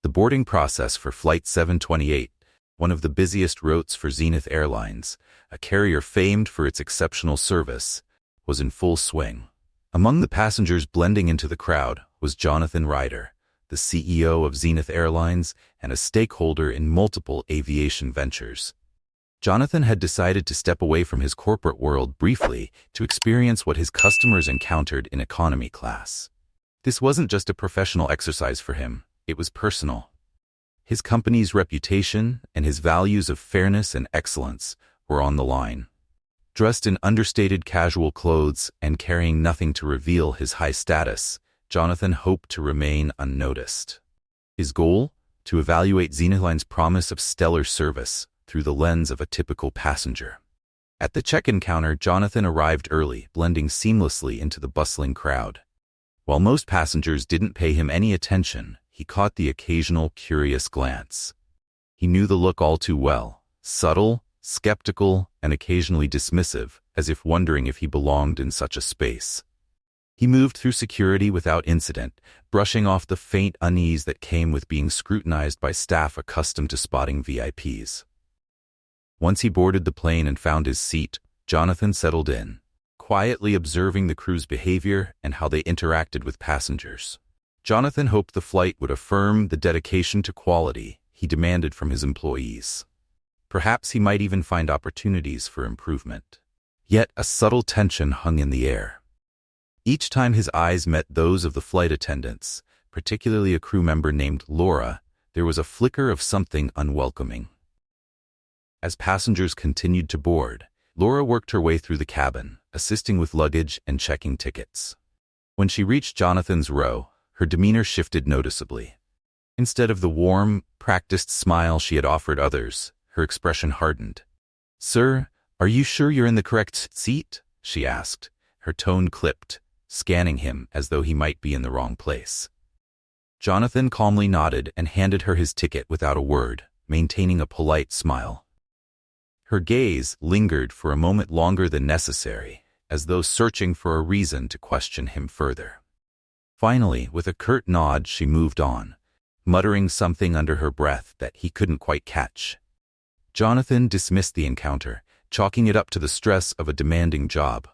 The boarding process for Flight 728, one of the busiest routes for Zenith Airlines, a carrier famed for its exceptional service, was in full swing. Among the passengers blending into the crowd was Jonathan Ryder, the CEO of Zenith Airlines and a stakeholder in multiple aviation ventures. Jonathan had decided to step away from his corporate world briefly to experience what his customers encountered in economy class. This wasn't just a professional exercise for him, it was personal. His company's reputation and his values of fairness and excellence were on the line. Dressed in understated casual clothes and carrying nothing to reveal his high status, Jonathan hoped to remain unnoticed. His goal? To evaluate Zenith Airlines' promise of stellar service through the lens of a typical passenger. At the check-in counter, Jonathan arrived early, blending seamlessly into the bustling crowd. While most passengers didn't pay him any attention, he caught the occasional curious glance. He knew the look all too well, subtle, skeptical, and occasionally dismissive, as if wondering if he belonged in such a space. He moved through security without incident, brushing off the faint unease that came with being scrutinized by staff accustomed to spotting VIPs. Once he boarded the plane and found his seat, Jonathan settled in, quietly observing the crew's behavior and how they interacted with passengers. Jonathan hoped the flight would affirm the dedication to quality he demanded from his employees. Perhaps he might even find opportunities for improvement. Yet a subtle tension hung in the air. Each time his eyes met those of the flight attendants, particularly a crew member named Laura, there was a flicker of something unwelcoming. As passengers continued to board, Laura worked her way through the cabin, assisting with luggage and checking tickets. When she reached Jonathan's row, her demeanor shifted noticeably. Instead of the warm, practiced smile she had offered others, her expression hardened. "Sir, are you sure you're in the correct seat?" she asked, her tone clipped, scanning him as though he might be in the wrong place. Jonathan calmly nodded and handed her his ticket without a word, maintaining a polite smile. Her gaze lingered for a moment longer than necessary, as though searching for a reason to question him further. Finally, with a curt nod, she moved on, muttering something under her breath that he couldn't quite catch. Jonathan dismissed the encounter, chalking it up to the stress of a demanding job.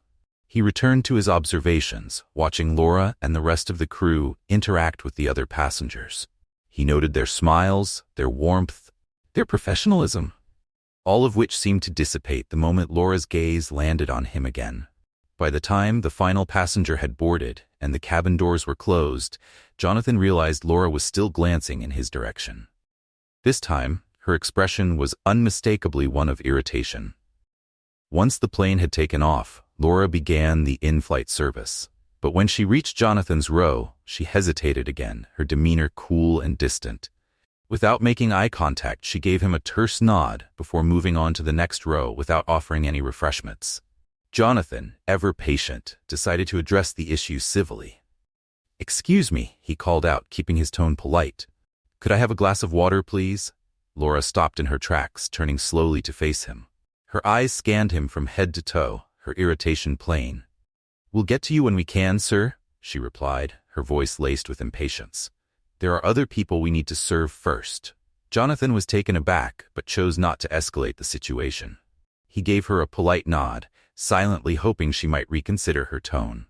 He returned to his observations, watching Laura and the rest of the crew interact with the other passengers. He noted their smiles, their warmth, their professionalism, all of which seemed to dissipate the moment Laura's gaze landed on him again. By the time the final passenger had boarded and the cabin doors were closed, Jonathan realized Laura was still glancing in his direction. This time, her expression was unmistakably one of irritation. Once the plane had taken off, Laura began the in-flight service. But when she reached Jonathan's row, she hesitated again, her demeanor cool and distant. Without making eye contact, she gave him a terse nod before moving on to the next row without offering any refreshments. Jonathan, ever patient, decided to address the issue civilly. "Excuse me," he called out, keeping his tone polite. "Could I have a glass of water, please?" Laura stopped in her tracks, turning slowly to face him. Her eyes scanned him from head to toe, her irritation plain. "We'll get to you when we can, sir," she replied, her voice laced with impatience. "There are other people we need to serve first." Jonathan was taken aback, but chose not to escalate the situation. He gave her a polite nod, silently hoping she might reconsider her tone.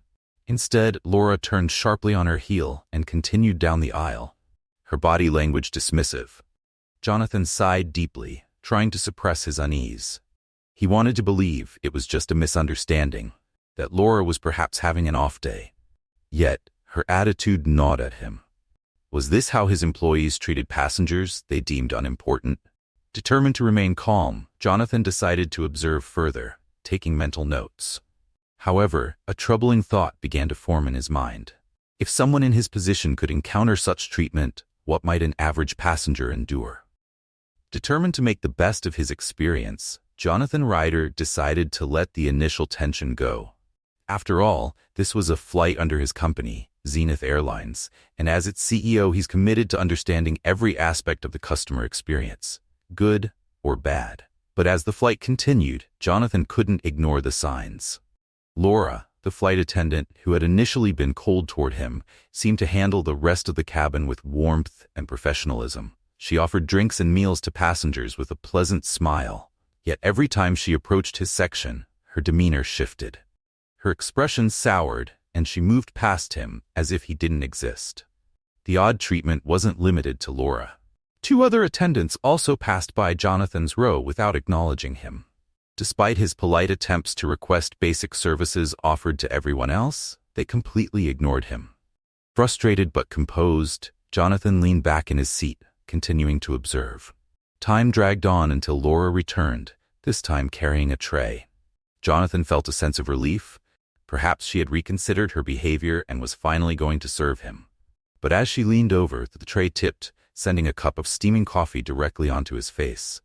Instead, Laura turned sharply on her heel and continued down the aisle, her body language dismissive. Jonathan sighed deeply, trying to suppress his unease. He wanted to believe it was just a misunderstanding, that Laura was perhaps having an off day. Yet, her attitude gnawed at him. Was this how his employees treated passengers they deemed unimportant? Determined to remain calm, Jonathan decided to observe further, taking mental notes. However, a troubling thought began to form in his mind. If someone in his position could encounter such treatment, what might an average passenger endure? Determined to make the best of his experience, Jonathan Ryder decided to let the initial tension go. After all, this was a flight under his company, Zenith Airlines, and as its CEO, he's committed to understanding every aspect of the customer experience, good or bad. But as the flight continued, Jonathan couldn't ignore the signs. Laura, The flight attendant, who had initially been cold toward him, seemed to handle the rest of the cabin with warmth and professionalism. She offered drinks and meals to passengers with a pleasant smile. Yet every time she approached his section, her demeanor shifted. Her expression soured, and she moved past him as if he didn't exist. The odd treatment wasn't limited to Laura. 2 other attendants also passed by Jonathan's row without acknowledging him. Despite his polite attempts to request basic services offered to everyone else, they completely ignored him. Frustrated but composed, Jonathan leaned back in his seat, continuing to observe. Time dragged on until Laura returned, this time carrying a tray. Jonathan felt a sense of relief. Perhaps she had reconsidered her behavior and was finally going to serve him. But as she leaned over, the tray tipped, sending a cup of steaming coffee directly onto his face.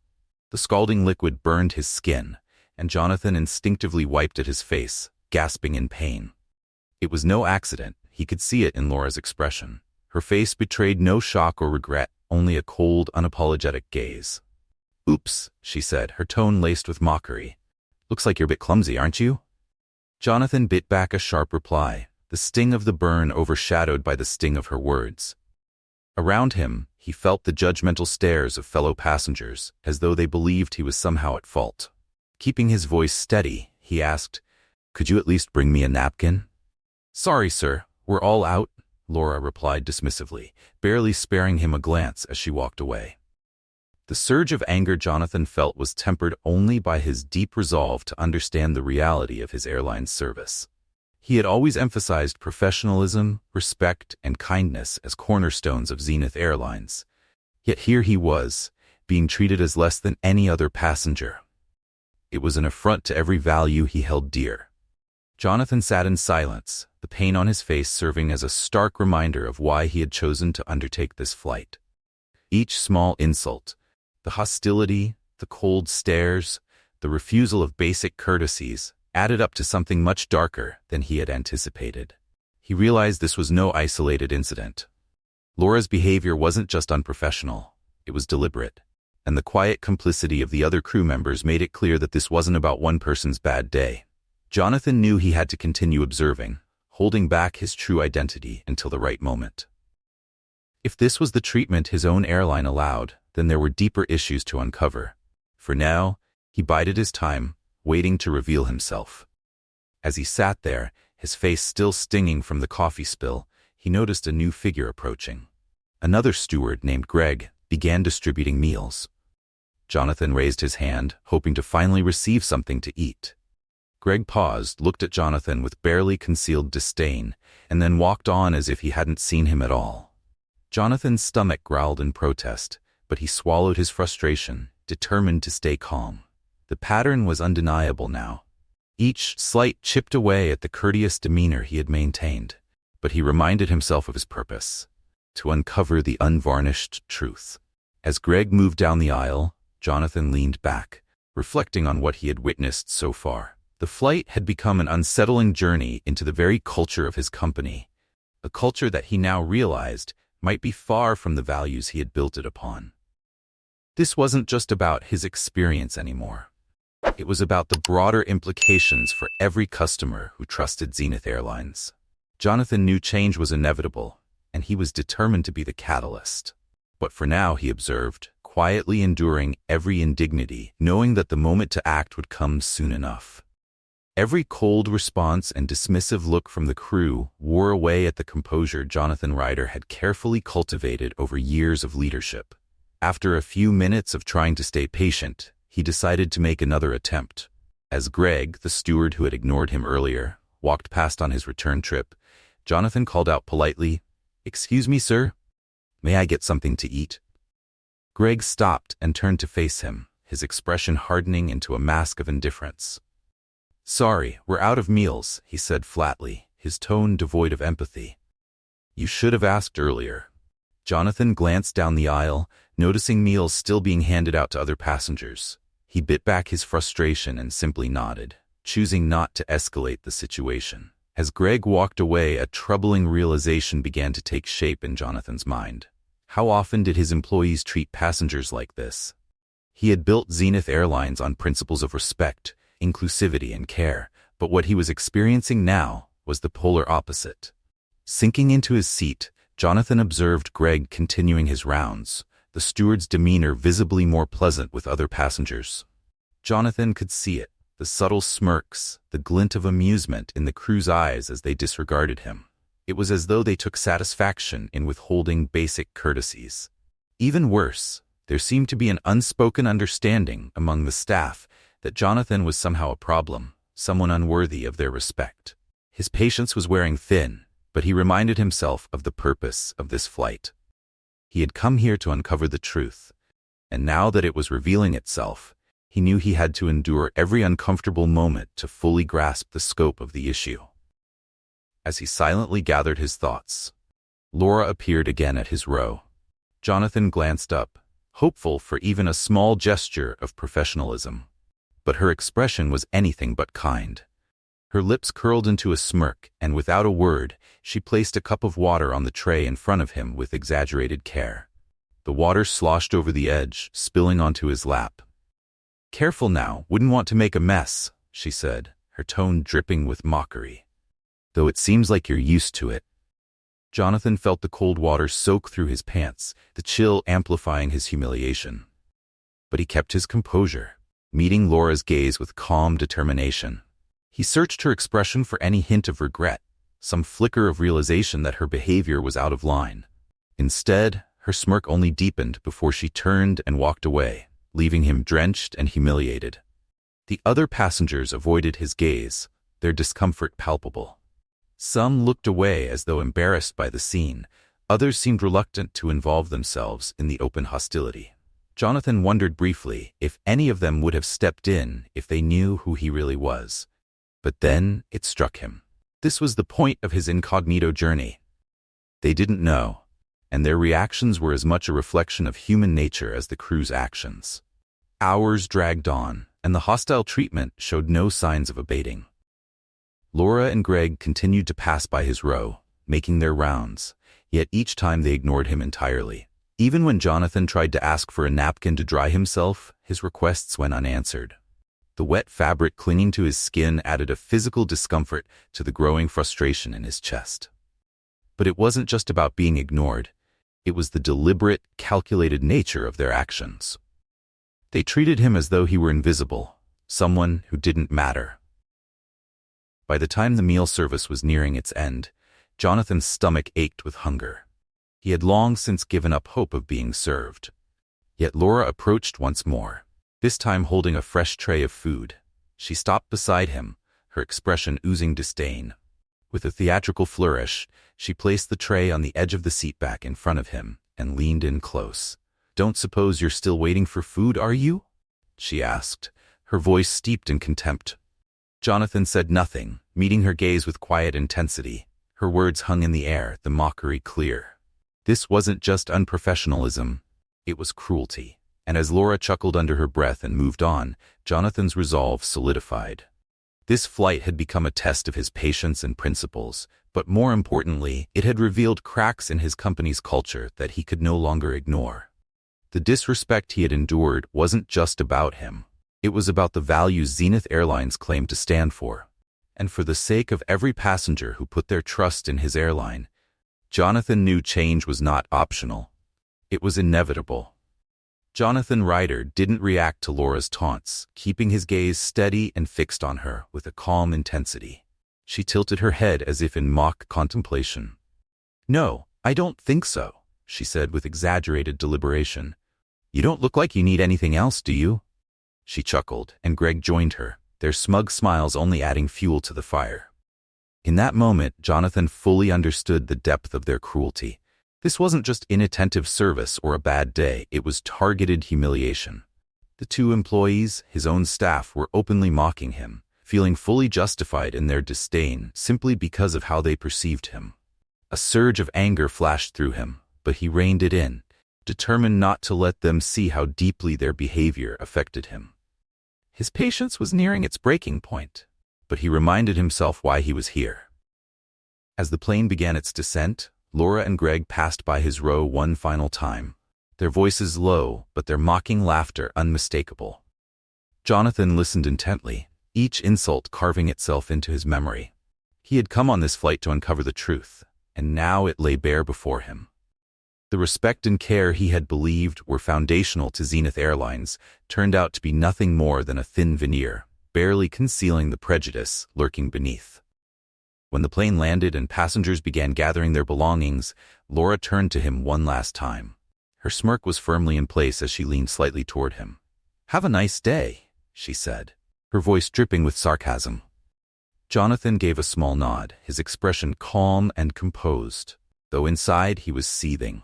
The scalding liquid burned his skin, and Jonathan instinctively wiped at his face, gasping in pain. It was no accident. He could see it in Laura's expression. Her face betrayed no shock or regret, only a cold, unapologetic gaze. "Oops," she said, her tone laced with mockery. "Looks like you're a bit clumsy, aren't you?" Jonathan bit back a sharp reply, the sting of the burn overshadowed by the sting of her words. Around him, he felt the judgmental stares of fellow passengers, as though they believed he was somehow at fault. Keeping his voice steady, he asked, "Could you at least bring me a napkin?" "Sorry, sir, we're all out," Laura replied dismissively, barely sparing him a glance as she walked away. The surge of anger Jonathan felt was tempered only by his deep resolve to understand the reality of his airline's service. He had always emphasized professionalism, respect, and kindness as cornerstones of Zenith Airlines. Yet here he was, being treated as less than any other passenger. It was an affront to every value he held dear. Jonathan sat in silence, the pain on his face serving as a stark reminder of why he had chosen to undertake this flight. Each small insult, the hostility, the cold stares, the refusal of basic courtesies, added up to something much darker than he had anticipated. He realized this was no isolated incident. Laura's behavior wasn't just unprofessional, it was deliberate, and the quiet complicity of the other crew members made it clear that this wasn't about one person's bad day. Jonathan knew he had to continue observing, holding back his true identity until the right moment. If this was the treatment his own airline allowed, then there were deeper issues to uncover. For now, he bided his time, waiting to reveal himself. As he sat there, his face still stinging from the coffee spill, he noticed a new figure approaching. Another steward named Greg began distributing meals. Jonathan raised his hand, hoping to finally receive something to eat. Greg paused, looked at Jonathan with barely concealed disdain, and then walked on as if he hadn't seen him at all. Jonathan's stomach growled in protest, but he swallowed his frustration, determined to stay calm. The pattern was undeniable now. Each slight chipped away at the courteous demeanor he had maintained, but he reminded himself of his purpose: to uncover the unvarnished truth. As Greg moved down the aisle, Jonathan leaned back, reflecting on what he had witnessed so far. The flight had become an unsettling journey into the very culture of his company, a culture that he now realized might be far from the values he had built it upon. This wasn't just about his experience anymore. It was about the broader implications for every customer who trusted Zenith Airlines. Jonathan knew change was inevitable, and he was determined to be the catalyst. But for now, he observed, quietly enduring every indignity, knowing that the moment to act would come soon enough. Every cold response and dismissive look from the crew wore away at the composure Jonathan Ryder had carefully cultivated over years of leadership. After a few minutes of trying to stay patient, he decided to make another attempt. As Greg, the steward who had ignored him earlier, walked past on his return trip, Jonathan called out politely, "Excuse me, sir. May I get something to eat?" Greg stopped and turned to face him, his expression hardening into a mask of indifference. "Sorry, we're out of meals," he said flatly, his tone devoid of empathy. "You should have asked earlier." Jonathan glanced down the aisle, noticing meals still being handed out to other passengers. He bit back his frustration and simply nodded, choosing not to escalate the situation. As Greg walked away, a troubling realization began to take shape in Jonathan's mind. How often did his employees treat passengers like this? He had built Zenith Airlines on principles of respect, inclusivity, and care, But what he was experiencing now was the polar opposite. Sinking into his seat, Jonathan observed Greg continuing his rounds, the steward's demeanor visibly more pleasant with other passengers. Jonathan could see it, the subtle smirks, the glint of amusement in the crew's eyes as they disregarded him. It was as though they took satisfaction in withholding basic courtesies. Even worse, there seemed to be an unspoken understanding among the staff that Jonathan was somehow a problem, someone unworthy of their respect. His patience was wearing thin, but he reminded himself of the purpose of this flight. He had come here to uncover the truth, and now that it was revealing itself, he knew he had to endure every uncomfortable moment to fully grasp the scope of the issue. As he silently gathered his thoughts, Laura appeared again at his row. Jonathan glanced up, hopeful for even a small gesture of professionalism. But her expression was anything but kind. Her lips curled into a smirk, and without a word, she placed a cup of water on the tray in front of him with exaggerated care. The water sloshed over the edge, spilling onto his lap. "Careful now, wouldn't want to make a mess," she said, her tone dripping with mockery. "Though it seems like you're used to it." Jonathan felt the cold water soak through his pants, the chill amplifying his humiliation. But he kept his composure, meeting Laura's gaze with calm determination. He searched her expression for any hint of regret, some flicker of realization that her behavior was out of line. Instead, her smirk only deepened before she turned and walked away, leaving him drenched and humiliated. The other passengers avoided his gaze, their discomfort palpable. Some looked away as though embarrassed by the scene, others seemed reluctant to involve themselves in the open hostility. Jonathan wondered briefly if any of them would have stepped in if they knew who he really was. But then it struck him. This was the point of his incognito journey. They didn't know, and their reactions were as much a reflection of human nature as the crew's actions. Hours dragged on, and the hostile treatment showed no signs of abating. Laura and Greg continued to pass by his row, making their rounds, yet each time they ignored him entirely. Even when Jonathan tried to ask for a napkin to dry himself, his requests went unanswered. The wet fabric clinging to his skin added a physical discomfort to the growing frustration in his chest. But it wasn't just about being ignored. It was the deliberate, calculated nature of their actions. They treated him as though he were invisible, someone who didn't matter. By the time the meal service was nearing its end, Jonathan's stomach ached with hunger. He had long since given up hope of being served. Yet Laura approached once more, this time holding a fresh tray of food. She stopped beside him, her expression oozing disdain. With a theatrical flourish, she placed the tray on the edge of the seat back in front of him and leaned in close. "Don't suppose you're still waiting for food, are you?" she asked, her voice steeped in contempt. Jonathan said nothing, meeting her gaze with quiet intensity. Her words hung in the air, the mockery clear. This wasn't just unprofessionalism, it was cruelty. And as Laura chuckled under her breath and moved on, Jonathan's resolve solidified. This flight had become a test of his patience and principles, but more importantly, it had revealed cracks in his company's culture that he could no longer ignore. The disrespect he had endured wasn't just about him. It was about the values Zenith Airlines claimed to stand for. And for the sake of every passenger who put their trust in his airline, Jonathan knew change was not optional. It was inevitable. Jonathan Ryder didn't react to Laura's taunts, keeping his gaze steady and fixed on her with a calm intensity. She tilted her head as if in mock contemplation. "No, I don't think so," she said with exaggerated deliberation. "You don't look like you need anything else, do you?" She chuckled, and Greg joined her, their smug smiles only adding fuel to the fire. In that moment, Jonathan fully understood the depth of their cruelty. This wasn't just inattentive service or a bad day, it was targeted humiliation. The two employees, his own staff, were openly mocking him, feeling fully justified in their disdain simply because of how they perceived him. A surge of anger flashed through him, but he reined it in, determined not to let them see how deeply their behavior affected him. His patience was nearing its breaking point, but he reminded himself why he was here. As the plane began its descent, Laura and Greg passed by his row one final time, their voices low but their mocking laughter unmistakable. Jonathan listened intently, each insult carving itself into his memory. He had come on this flight to uncover the truth, and now it lay bare before him. The respect and care he had believed were foundational to Zenith Airlines turned out to be nothing more than a thin veneer, barely concealing the prejudice lurking beneath. When the plane landed and passengers began gathering their belongings, Laura turned to him one last time. Her smirk was firmly in place as she leaned slightly toward him. "Have a nice day," she said, her voice dripping with sarcasm. Jonathan gave a small nod, his expression calm and composed, though inside he was seething.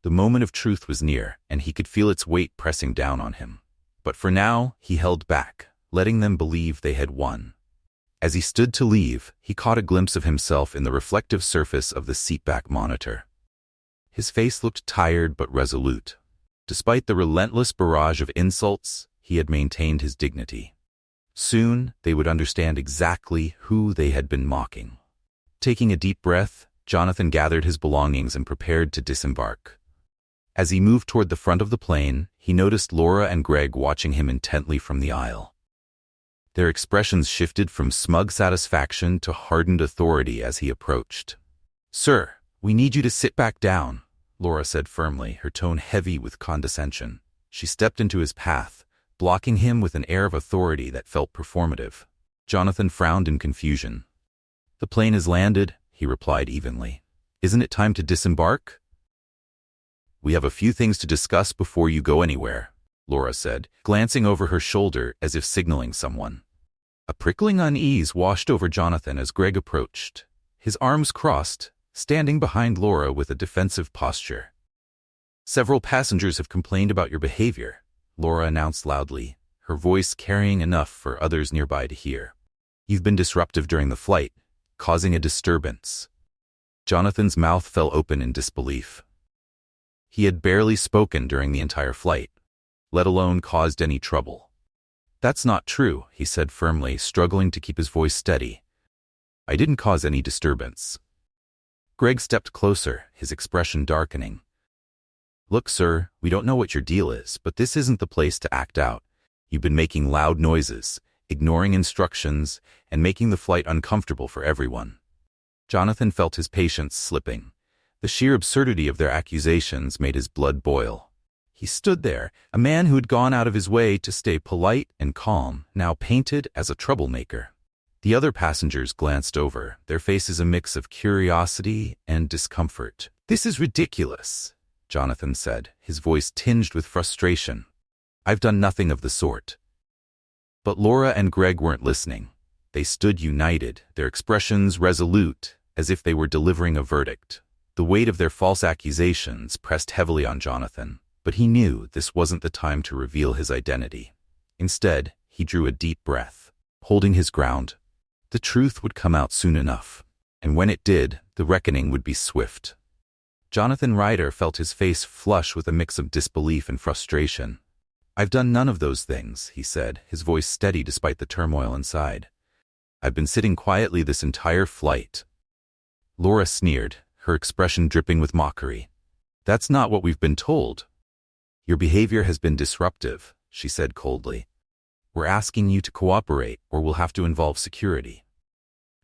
The moment of truth was near, and he could feel its weight pressing down on him. But for now, he held back, letting them believe they had won. As he stood to leave, he caught a glimpse of himself in the reflective surface of the seatback monitor. His face looked tired but resolute. Despite the relentless barrage of insults, he had maintained his dignity. Soon, they would understand exactly who they had been mocking. Taking a deep breath, Jonathan gathered his belongings and prepared to disembark. As he moved toward the front of the plane, he noticed Laura and Greg watching him intently from the aisle. Their expressions shifted from smug satisfaction to hardened authority as he approached. "Sir, we need you to sit back down," Laura said firmly, her tone heavy with condescension. She stepped into his path, blocking him with an air of authority that felt performative. Jonathan frowned in confusion. "The plane has landed," he replied evenly. "Isn't it time to disembark?" "We have a few things to discuss before you go anywhere," Laura said, glancing over her shoulder as if signaling someone. A prickling unease washed over Jonathan as Greg approached, his arms crossed, standing behind Laura with a defensive posture. "Several passengers have complained about your behavior," Laura announced loudly, her voice carrying enough for others nearby to hear. "You've been disruptive during the flight, causing a disturbance." Jonathan's mouth fell open in disbelief. He had barely spoken during the entire flight, let alone caused any trouble. "That's not true," he said firmly, struggling to keep his voice steady. "I didn't cause any disturbance." Greg stepped closer, his expression darkening. "Look, sir, we don't know what your deal is, but this isn't the place to act out. You've been making loud noises, ignoring instructions, and making the flight uncomfortable for everyone." Jonathan felt his patience slipping. The sheer absurdity of their accusations made his blood boil. He stood there, a man who had gone out of his way to stay polite and calm, now painted as a troublemaker. The other passengers glanced over, their faces a mix of curiosity and discomfort. "This is ridiculous," Jonathan said, his voice tinged with frustration. "I've done nothing of the sort." But Laura and Greg weren't listening. They stood united, their expressions resolute, as if they were delivering a verdict. The weight of their false accusations pressed heavily on Jonathan, but he knew this wasn't the time to reveal his identity. Instead, he drew a deep breath, holding his ground. The truth would come out soon enough, and when it did, the reckoning would be swift. Jonathan Ryder felt his face flush with a mix of disbelief and frustration. "I've done none of those things," he said, his voice steady despite the turmoil inside. "I've been sitting quietly this entire flight." Laura sneered, her expression dripping with mockery. "That's not what we've been told." "Your behavior has been disruptive," she said coldly. "We're asking you to cooperate, or we'll have to involve security."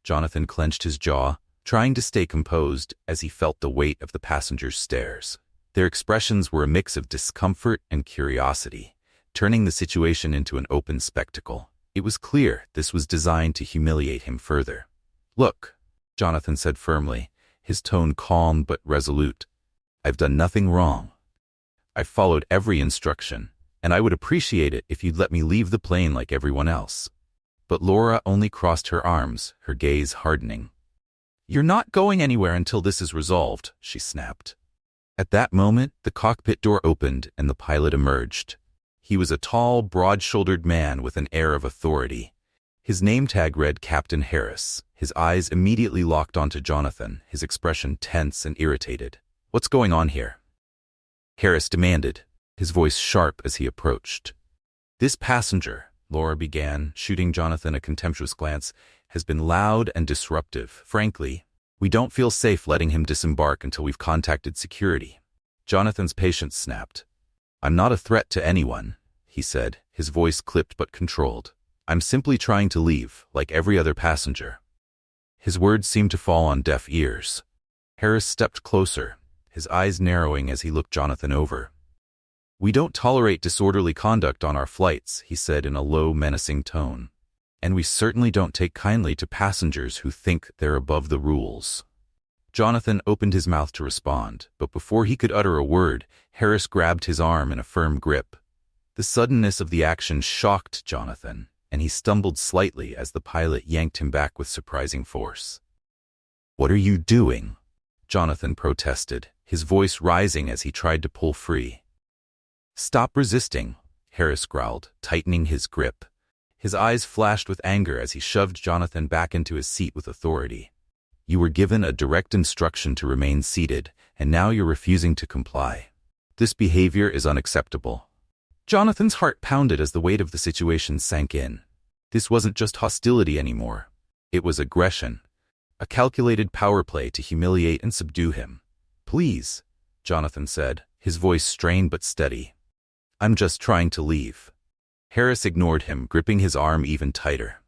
Jonathan clenched his jaw, trying to stay composed as he felt the weight of the passengers' stares. Their expressions were a mix of discomfort and curiosity, turning the situation into an open spectacle. It was clear this was designed to humiliate him further. "Look," Jonathan said firmly, his tone calm but resolute. "I've done nothing wrong. I've followed every instruction, and I would appreciate it if you'd let me leave the plane like everyone else." But Laura only crossed her arms, her gaze hardening. "You're not going anywhere until this is resolved," she snapped. At that moment, the cockpit door opened and the pilot emerged. He was a tall, broad-shouldered man with an air of authority. His name tag read Captain Harris. His eyes immediately locked onto Jonathan, his expression tense and irritated. "What's going on here?" Harris demanded, his voice sharp as he approached. "This passenger," Laura began, shooting Jonathan a contemptuous glance, "has been loud and disruptive. Frankly, we don't feel safe letting him disembark until we've contacted security." Jonathan's patience snapped. "I'm not a threat to anyone," he said, his voice clipped but controlled. I'm simply trying to leave, like every other passenger. His words seemed to fall on deaf ears. Harris stepped closer, his eyes narrowing as he looked Jonathan over. We don't tolerate disorderly conduct on our flights, he said in a low, menacing tone. And we certainly don't take kindly to passengers who think they're above the rules. Jonathan opened his mouth to respond, but before he could utter a word, Harris grabbed his arm in a firm grip. The suddenness of the action shocked Jonathan, and he stumbled slightly as the pilot yanked him back with surprising force. "What are you doing?" Jonathan protested, his voice rising as he tried to pull free. "Stop resisting," Harris growled, tightening his grip. His eyes flashed with anger as he shoved Jonathan back into his seat with authority. "You were given a direct instruction to remain seated, and now you're refusing to comply. This behavior is unacceptable." Jonathan's heart pounded as the weight of the situation sank in. This wasn't just hostility anymore. It was aggression, a calculated power play to humiliate and subdue him. "Please," Jonathan said, his voice strained but steady. "I'm just trying to leave." Harris ignored him, gripping his arm even tighter.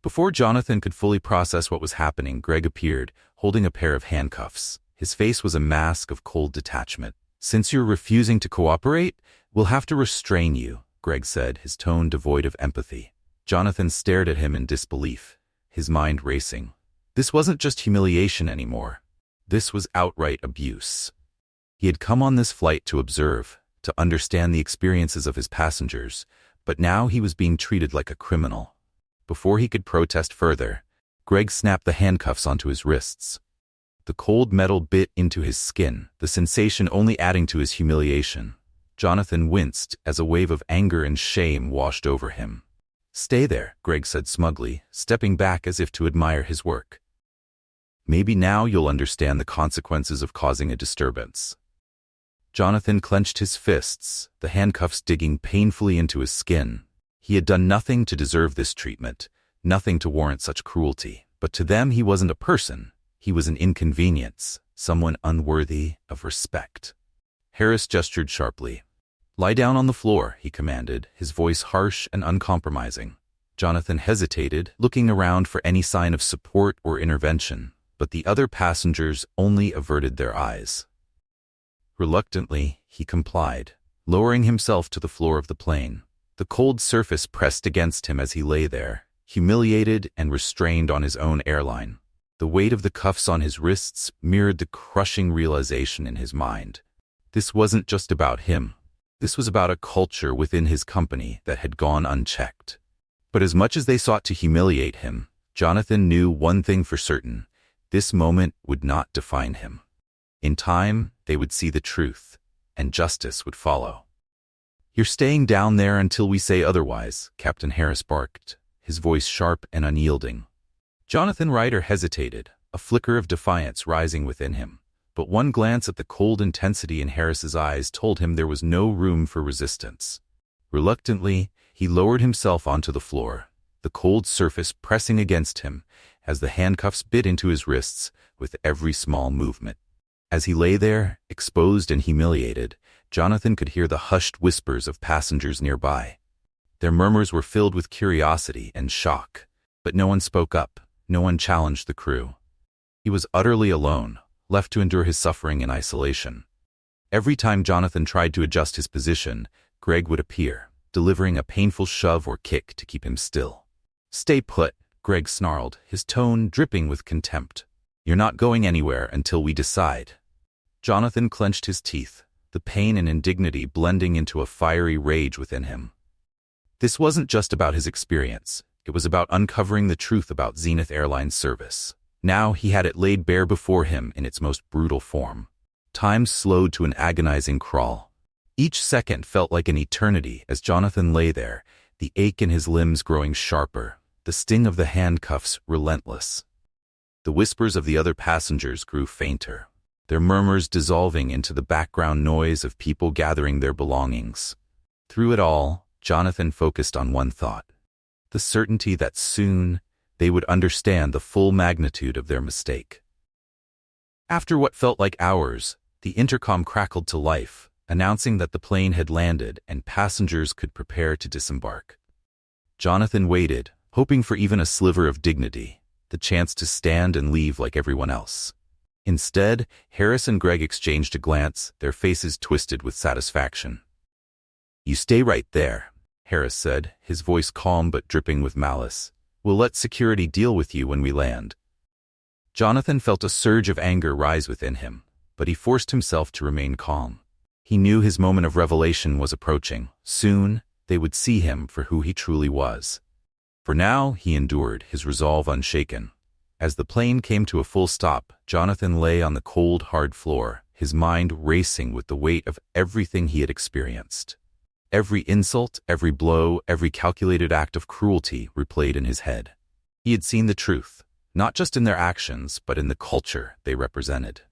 Before Jonathan could fully process what was happening, Greg appeared, holding a pair of handcuffs. His face was a mask of cold detachment. "Since you're refusing to cooperate, we'll have to restrain you," Greg said, his tone devoid of empathy. Jonathan stared at him in disbelief, his mind racing. This wasn't just humiliation anymore. This was outright abuse. He had come on this flight to observe, to understand the experiences of his passengers, but now he was being treated like a criminal. Before he could protest further, Greg snapped the handcuffs onto his wrists. The cold metal bit into his skin, the sensation only adding to his humiliation. Jonathan winced as a wave of anger and shame washed over him. "Stay there," Greg said smugly, stepping back as if to admire his work. "Maybe now you'll understand the consequences of causing a disturbance." Jonathan clenched his fists, the handcuffs digging painfully into his skin. He had done nothing to deserve this treatment, nothing to warrant such cruelty. But to them he wasn't a person. He was an inconvenience, someone unworthy of respect. Harris gestured sharply. "Lie down on the floor," he commanded, his voice harsh and uncompromising. Jonathan hesitated, looking around for any sign of support or intervention, but the other passengers only averted their eyes. Reluctantly, he complied, lowering himself to the floor of the plane. The cold surface pressed against him as he lay there, humiliated and restrained on his own airline. The weight of the cuffs on his wrists mirrored the crushing realization in his mind. This wasn't just about him. This was about a culture within his company that had gone unchecked. But as much as they sought to humiliate him, Jonathan knew one thing for certain: this moment would not define him. In time, they would see the truth, and justice would follow. "You're staying down there until we say otherwise," Captain Harris barked, his voice sharp and unyielding. Jonathan Ryder hesitated, a flicker of defiance rising within him. But one glance at the cold intensity in Harris's eyes told him there was no room for resistance. Reluctantly, he lowered himself onto the floor, the cold surface pressing against him as the handcuffs bit into his wrists with every small movement. As he lay there, exposed and humiliated, Jonathan could hear the hushed whispers of passengers nearby. Their murmurs were filled with curiosity and shock, but no one spoke up, no one challenged the crew. He was utterly alone, left to endure his suffering in isolation. Every time Jonathan tried to adjust his position, Greg would appear, delivering a painful shove or kick to keep him still. "Stay put," Greg snarled, his tone dripping with contempt. "You're not going anywhere until we decide." Jonathan clenched his teeth, the pain and indignity blending into a fiery rage within him. This wasn't just about his experience. It was about uncovering the truth about Zenith Airlines service. Now he had it laid bare before him in its most brutal form. Time slowed to an agonizing crawl. Each second felt like an eternity as Jonathan lay there, the ache in his limbs growing sharper, the sting of the handcuffs relentless. The whispers of the other passengers grew fainter, their murmurs dissolving into the background noise of people gathering their belongings. Through it all, Jonathan focused on one thought: the certainty that soon they would understand the full magnitude of their mistake. After what felt like hours, the intercom crackled to life, announcing that the plane had landed and passengers could prepare to disembark. Jonathan waited, hoping for even a sliver of dignity, the chance to stand and leave like everyone else. Instead, Harris and Greg exchanged a glance, their faces twisted with satisfaction. "You stay right there," Harris said, his voice calm but dripping with malice. "We'll let security deal with you when we land." Jonathan felt a surge of anger rise within him, but he forced himself to remain calm. He knew his moment of revelation was approaching. Soon, they would see him for who he truly was. For now, he endured, his resolve unshaken. As the plane came to a full stop, Jonathan lay on the cold, hard floor, his mind racing with the weight of everything he had experienced. Every insult, every blow, every calculated act of cruelty replayed in his head. He had seen the truth, not just in their actions, but in the culture they represented.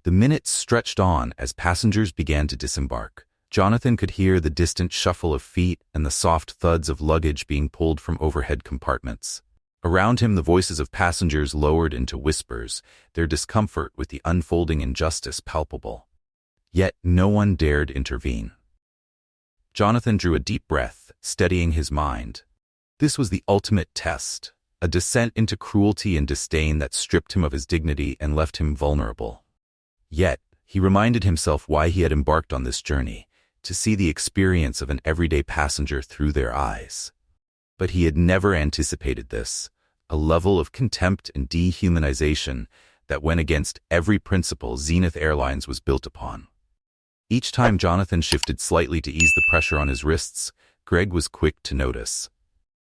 The minutes stretched on as passengers began to disembark. Jonathan could hear the distant shuffle of feet and the soft thuds of luggage being pulled from overhead compartments. Around him, the voices of passengers lowered into whispers, their discomfort with the unfolding injustice palpable. Yet no one dared intervene. Jonathan drew a deep breath, steadying his mind. This was the ultimate test, a descent into cruelty and disdain that stripped him of his dignity and left him vulnerable. Yet, he reminded himself why he had embarked on this journey, to see the experience of an everyday passenger through their eyes. But he had never anticipated this, a level of contempt and dehumanization that went against every principle Zenith Airlines was built upon. Each time Jonathan shifted slightly to ease the pressure on his wrists, Greg was quick to notice.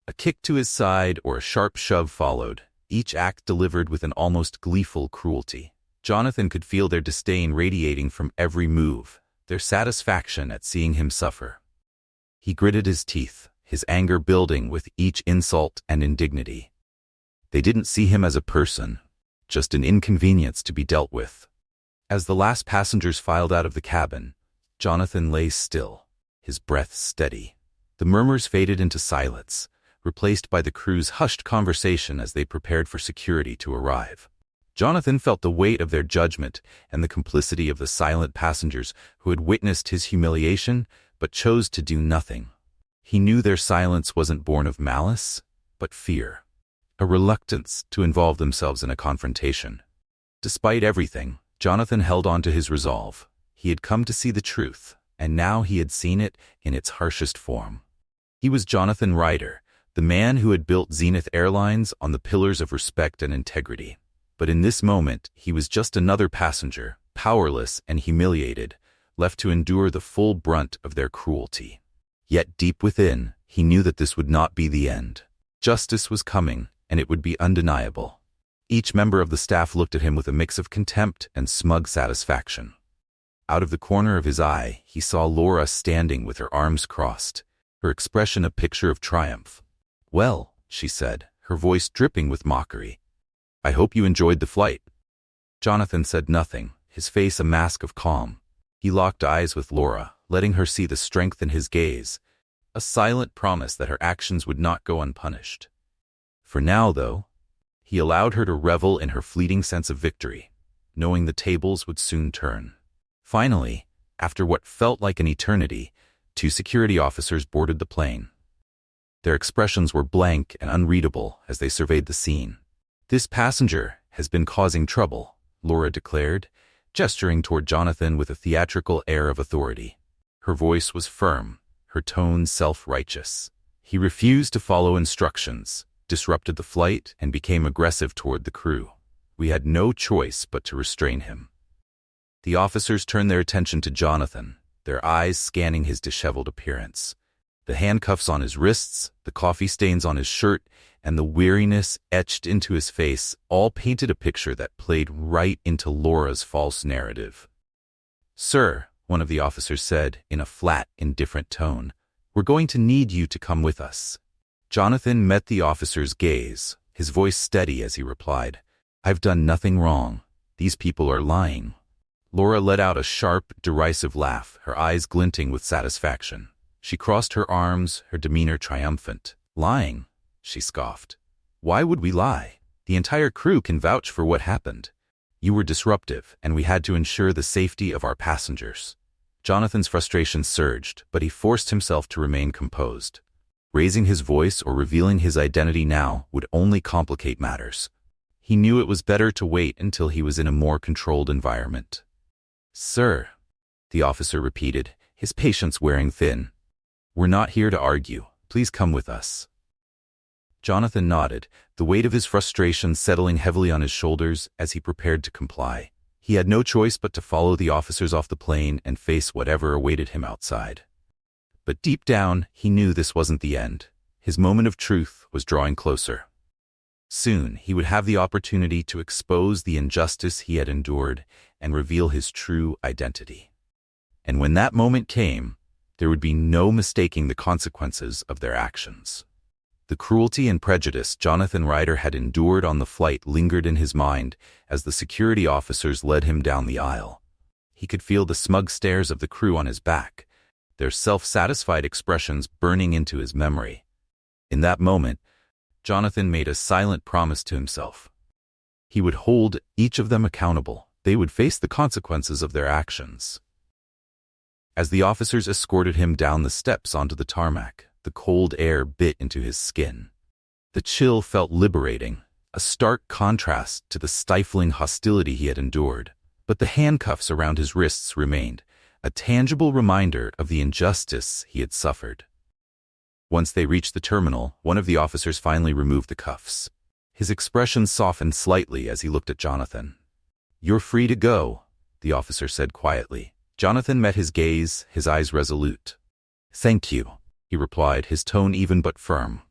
A kick to his side or a sharp shove followed, each act delivered with an almost gleeful cruelty. Jonathan could feel their disdain radiating from every move, their satisfaction at seeing him suffer. He gritted his teeth, his anger building with each insult and indignity. They didn't see him as a person, just an inconvenience to be dealt with. As the last passengers filed out of the cabin, Jonathan lay still, his breath steady. The murmurs faded into silence, replaced by the crew's hushed conversation as they prepared for security to arrive. Jonathan felt the weight of their judgment and the complicity of the silent passengers who had witnessed his humiliation but chose to do nothing. He knew their silence wasn't born of malice, but fear, a reluctance to involve themselves in a confrontation. Despite everything, Jonathan held on to his resolve. He had come to see the truth, and now he had seen it in its harshest form. He was Jonathan Ryder, the man who had built Zenith Airlines on the pillars of respect and integrity. But in this moment, he was just another passenger, powerless and humiliated, left to endure the full brunt of their cruelty. Yet deep within, he knew that this would not be the end. Justice was coming, and it would be undeniable. Each member of the staff looked at him with a mix of contempt and smug satisfaction. Out of the corner of his eye, he saw Laura standing with her arms crossed, her expression a picture of triumph. "Well," she said, her voice dripping with mockery, "I hope you enjoyed the flight." Jonathan said nothing, his face a mask of calm. He locked eyes with Laura, letting her see the strength in his gaze, a silent promise that her actions would not go unpunished. For now, though, he allowed her to revel in her fleeting sense of victory, knowing the tables would soon turn. Finally, after what felt like an eternity, 2 security officers boarded the plane. Their expressions were blank and unreadable as they surveyed the scene. "This passenger has been causing trouble," Laura declared, gesturing toward Jonathan with a theatrical air of authority. Her voice was firm, her tone self-righteous. He refused to follow instructions, disrupted the flight, and became aggressive toward the crew. We had no choice but to restrain him. The officers turned their attention to Jonathan, their eyes scanning his disheveled appearance. The handcuffs on his wrists, the coffee stains on his shirt, and the weariness etched into his face all painted a picture that played right into Laura's false narrative. "Sir," one of the officers said in a flat, indifferent tone, "we're going to need you to come with us." Jonathan met the officer's gaze, his voice steady as he replied, "I've done nothing wrong. These people are lying." Laura let out a sharp, derisive laugh, her eyes glinting with satisfaction. She crossed her arms, her demeanor triumphant. "Lying?" she scoffed. "Why would we lie? The entire crew can vouch for what happened. You were disruptive, and we had to ensure the safety of our passengers." Jonathan's frustration surged, but he forced himself to remain composed. Raising his voice or revealing his identity now would only complicate matters. He knew it was better to wait until he was in a more controlled environment. "Sir," the officer repeated, his patience wearing thin. "We're not here to argue. Please come with us." Jonathan nodded, the weight of his frustration settling heavily on his shoulders as he prepared to comply. He had no choice but to follow the officers off the plane and face whatever awaited him outside. But deep down, he knew this wasn't the end. His moment of truth was drawing closer. Soon, he would have the opportunity to expose the injustice he had endured and reveal his true identity. And when that moment came, there would be no mistaking the consequences of their actions. The cruelty and prejudice Jonathan Ryder had endured on the flight lingered in his mind as the security officers led him down the aisle. He could feel the smug stares of the crew on his back, their self-satisfied expressions burning into his memory. In that moment, Jonathan made a silent promise to himself. He would hold each of them accountable. They would face the consequences of their actions. As the officers escorted him down the steps onto the tarmac, the cold air bit into his skin. The chill felt liberating, a stark contrast to the stifling hostility he had endured. But the handcuffs around his wrists remained, a tangible reminder of the injustice he had suffered. Once they reached the terminal, one of the officers finally removed the cuffs. His expression softened slightly as he looked at Jonathan. "You're free to go," the officer said quietly. Jonathan met his gaze, his eyes resolute. "Thank you," he replied, his tone even but firm.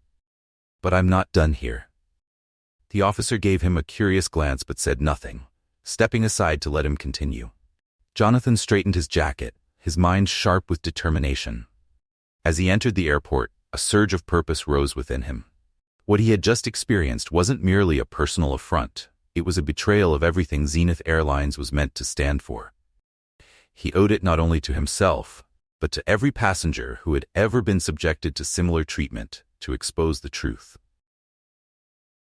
"But I'm not done here." The officer gave him a curious glance but said nothing, stepping aside to let him continue. Jonathan straightened his jacket, his mind sharp with determination. As he entered the airport, a surge of purpose rose within him. What he had just experienced wasn't merely a personal affront, it was a betrayal of everything Zenith Airlines was meant to stand for. He owed it not only to himself, but to every passenger who had ever been subjected to similar treatment, to expose the truth.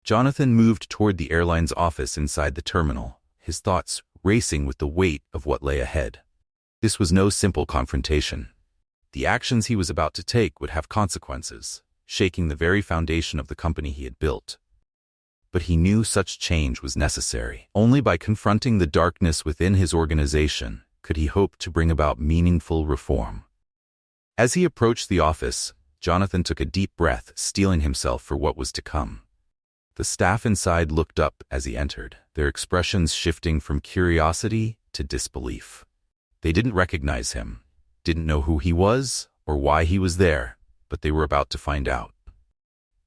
Jonathan moved toward the airline's office inside the terminal, his thoughts racing with the weight of what lay ahead. This was no simple confrontation. The actions he was about to take would have consequences, shaking the very foundation of the company he had built. But he knew such change was necessary. Only by confronting the darkness within his organization could he hope to bring about meaningful reform. As he approached the office, Jonathan took a deep breath, steeling himself for what was to come. The staff inside looked up as he entered, their expressions shifting from curiosity to disbelief. They didn't recognize him, didn't know who he was or why he was there, but they were about to find out.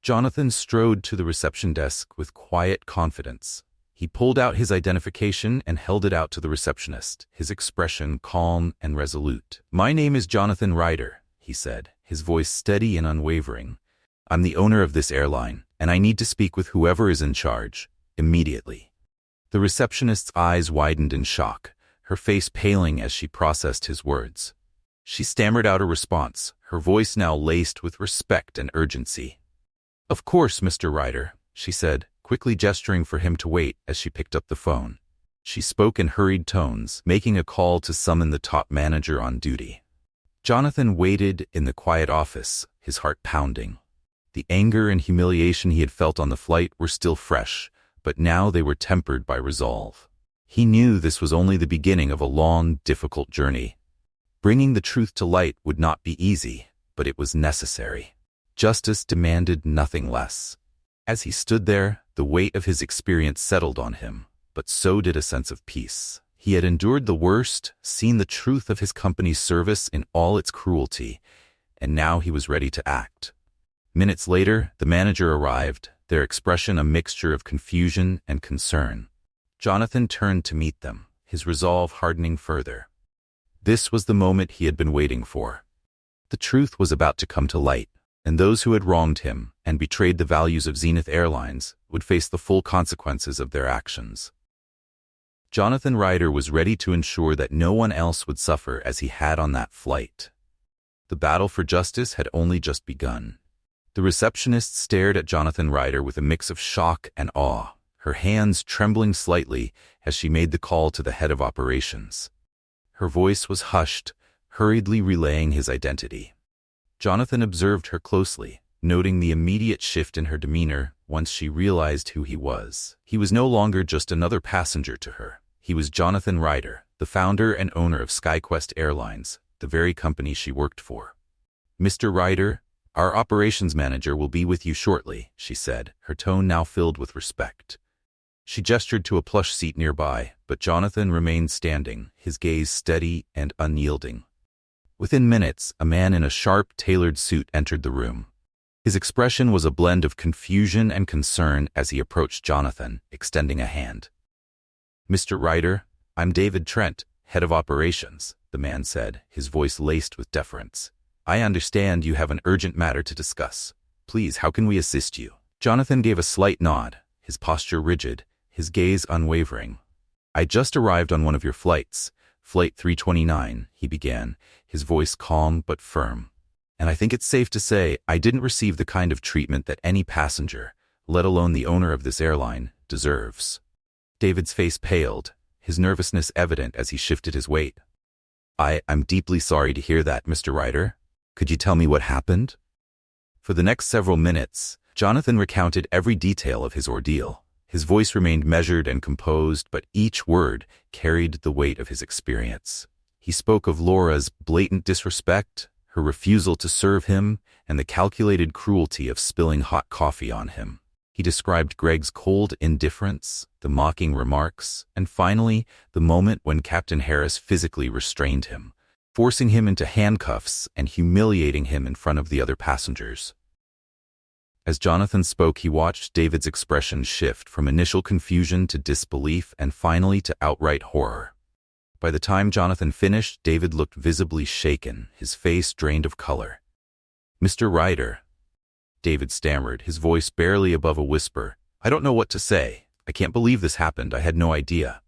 Jonathan strode to the reception desk with quiet confidence. He pulled out his identification and held it out to the receptionist, his expression calm and resolute. "My name is Jonathan Ryder," he said, his voice steady and unwavering. "I'm the owner of this airline, and I need to speak with whoever is in charge, immediately." The receptionist's eyes widened in shock, her face paling as she processed his words. She stammered out a response, her voice now laced with respect and urgency. "Of course, Mr. Ryder," she said, quickly gesturing for him to wait as she picked up the phone. She spoke in hurried tones, making a call to summon the top manager on duty. Jonathan waited in the quiet office, his heart pounding. The anger and humiliation he had felt on the flight were still fresh, but now they were tempered by resolve. He knew this was only the beginning of a long, difficult journey. Bringing the truth to light would not be easy, but it was necessary. Justice demanded nothing less. As he stood there, the weight of his experience settled on him, but so did a sense of peace. He had endured the worst, seen the truth of his company's service in all its cruelty, and now he was ready to act. Minutes later, the manager arrived, their expression a mixture of confusion and concern. Jonathan turned to meet them, his resolve hardening further. This was the moment he had been waiting for. The truth was about to come to light, and those who had wronged him and betrayed the values of Zenith Airlines would face the full consequences of their actions. Jonathan Ryder was ready to ensure that no one else would suffer as he had on that flight. The battle for justice had only just begun. The receptionist stared at Jonathan Ryder with a mix of shock and awe, her hands trembling slightly as she made the call to the head of operations. Her voice was hushed, hurriedly relaying his identity. Jonathan observed her closely, noting the immediate shift in her demeanor once she realized who he was. He was no longer just another passenger to her. He was Jonathan Ryder, the founder and owner of SkyQuest Airlines, the very company she worked for. "Mr. Ryder, our operations manager will be with you shortly," she said, her tone now filled with respect. She gestured to a plush seat nearby, but Jonathan remained standing, his gaze steady and unyielding. Within minutes, a man in a sharp, tailored suit entered the room. His expression was a blend of confusion and concern as he approached Jonathan, extending a hand. "Mr. Ryder, I'm David Trent, head of operations," the man said, his voice laced with deference. "I understand you have an urgent matter to discuss. Please, how can we assist you?" Jonathan gave a slight nod, his posture rigid, his gaze unwavering. "I just arrived on one of your flights, Flight 329, he began, his voice calm but firm. "And I think it's safe to say I didn't receive the kind of treatment that any passenger, let alone the owner of this airline, deserves." David's face paled, his nervousness evident as he shifted his weight. I'm deeply sorry to hear that, Mr. Ryder. Could you tell me what happened?" For the next several minutes, Jonathan recounted every detail of his ordeal. His voice remained measured and composed, but each word carried the weight of his experience. He spoke of Laura's blatant disrespect, her refusal to serve him, and the calculated cruelty of spilling hot coffee on him. He described Greg's cold indifference, the mocking remarks, and finally, the moment when Captain Harris physically restrained him, forcing him into handcuffs and humiliating him in front of the other passengers. As Jonathan spoke, he watched David's expression shift from initial confusion to disbelief and finally to outright horror. By the time Jonathan finished, David looked visibly shaken, his face drained of color. "Mr. Ryder," David stammered, his voice barely above a whisper, "I don't know what to say. I can't believe this happened. I had no idea."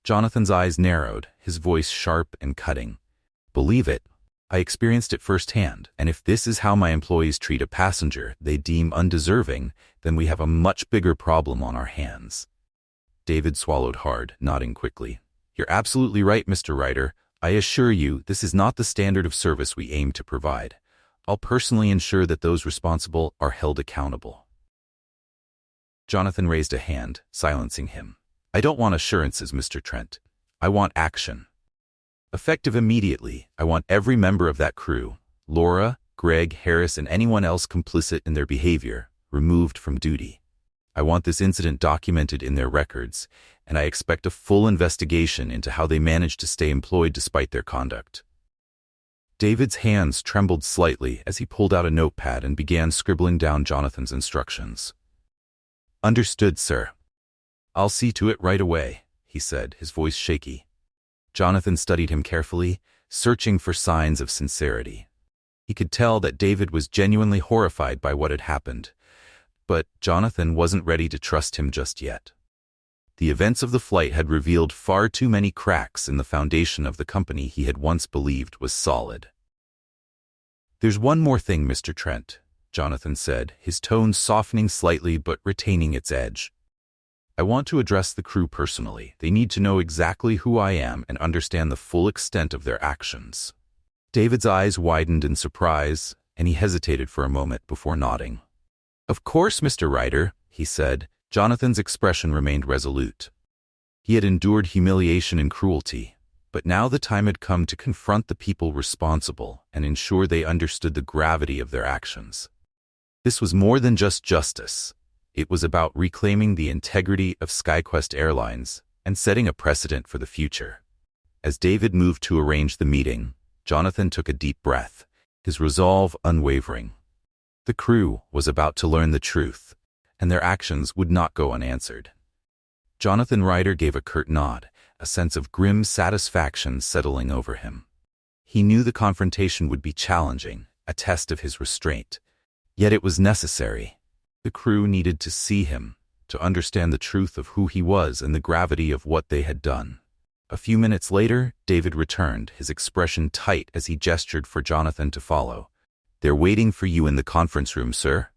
Jonathan's eyes narrowed, his voice sharp and cutting. "Believe it. I experienced it firsthand, and if this is how my employees treat a passenger they deem undeserving, then we have a much bigger problem on our hands." David swallowed hard, nodding quickly. "You're absolutely right, Mr. Ryder. I assure you, this is not the standard of service we aim to provide. I'll personally ensure that those responsible are held accountable." Jonathan raised a hand, silencing him. "I don't want assurances, Mr. Trent. I want action. Effective immediately, I want every member of that crew, Laura, Greg, Harris, and anyone else complicit in their behavior, removed from duty. I want this incident documented in their records, and I expect a full investigation into how they managed to stay employed despite their conduct." David's hands trembled slightly as he pulled out a notepad and began scribbling down Jonathan's instructions. "Understood, sir. I'll see to it right away," he said, his voice shaky. Jonathan studied him carefully, searching for signs of sincerity. He could tell that David was genuinely horrified by what had happened, but Jonathan wasn't ready to trust him just yet. The events of the flight had revealed far too many cracks in the foundation of the company he had once believed was solid. "There's one more thing, Mr. Trent," Jonathan said, his tone softening slightly but retaining its edge. "I want to address the crew personally. They need to know exactly who I am and understand the full extent of their actions." David's eyes widened in surprise, and he hesitated for a moment before nodding. "Of course, Mr. Ryder," he said. Jonathan's expression remained resolute. He had endured humiliation and cruelty, but now the time had come to confront the people responsible and ensure they understood the gravity of their actions. This was more than just justice. It was about reclaiming the integrity of SkyQuest Airlines and setting a precedent for the future. As David moved to arrange the meeting, Jonathan took a deep breath, his resolve unwavering. The crew was about to learn the truth, and their actions would not go unanswered. Jonathan Ryder gave a curt nod, a sense of grim satisfaction settling over him. He knew the confrontation would be challenging, a test of his restraint. Yet it was necessary. The crew needed to see him, to understand the truth of who he was and the gravity of what they had done. A few minutes later, David returned, his expression tight as he gestured for Jonathan to follow. "They're waiting for you in the conference room, sir,"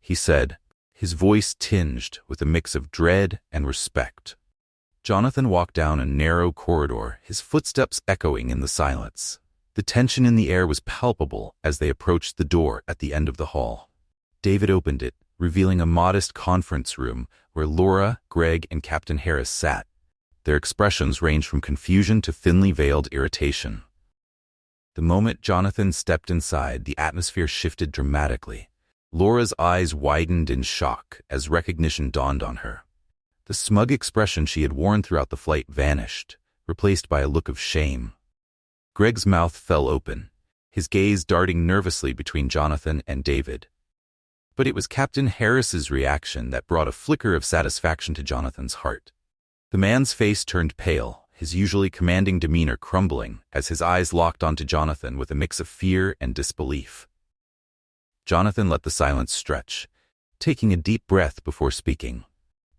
he said, his voice tinged with a mix of dread and respect. Jonathan walked down a narrow corridor, his footsteps echoing in the silence. The tension in the air was palpable as they approached the door at the end of the hall. David opened it, revealing a modest conference room where Laura, Greg, and Captain Harris sat. Their expressions ranged from confusion to thinly veiled irritation. The moment Jonathan stepped inside, the atmosphere shifted dramatically. Laura's eyes widened in shock as recognition dawned on her. The smug expression she had worn throughout the flight vanished, replaced by a look of shame. Greg's mouth fell open, his gaze darting nervously between Jonathan and David. But it was Captain Harris's reaction that brought a flicker of satisfaction to Jonathan's heart. The man's face turned pale, his usually commanding demeanor crumbling as his eyes locked onto Jonathan with a mix of fear and disbelief. Jonathan let the silence stretch, taking a deep breath before speaking.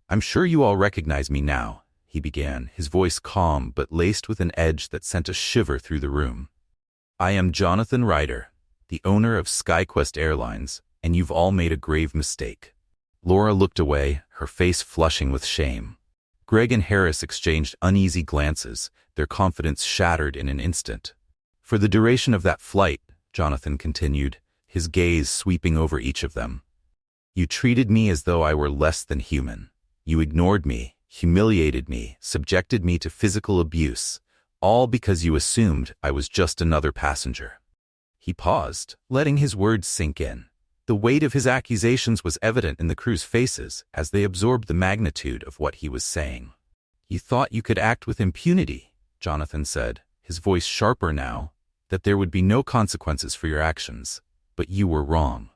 "I'm sure you all recognize me now," he began, his voice calm but laced with an edge that sent a shiver through the room. "I am Jonathan Ryder, the owner of SkyQuest Airlines, and you've all made a grave mistake." Laura looked away, her face flushing with shame. Greg and Harris exchanged uneasy glances, their confidence shattered in an instant. "For the duration of that flight," Jonathan continued, his gaze sweeping over each of them, "you treated me as though I were less than human. You ignored me, humiliated me, subjected me to physical abuse, all because you assumed I was just another passenger." He paused, letting his words sink in. The weight of his accusations was evident in the crew's faces as they absorbed the magnitude of what he was saying. "You thought you could act with impunity," Jonathan said, his voice sharper now, "that there would be no consequences for your actions, but you were wrong."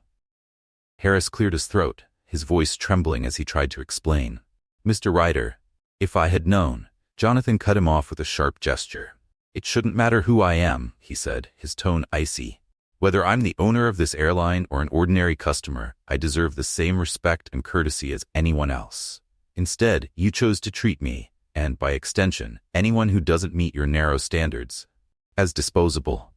Harris cleared his throat, his voice trembling as he tried to explain. "Mr. Ryder, if I had known—" Jonathan cut him off with a sharp gesture. "It shouldn't matter who I am," he said, his tone icy. "Whether I'm the owner of this airline or an ordinary customer, I deserve the same respect and courtesy as anyone else. Instead, you chose to treat me, and by extension, anyone who doesn't meet your narrow standards, as disposable."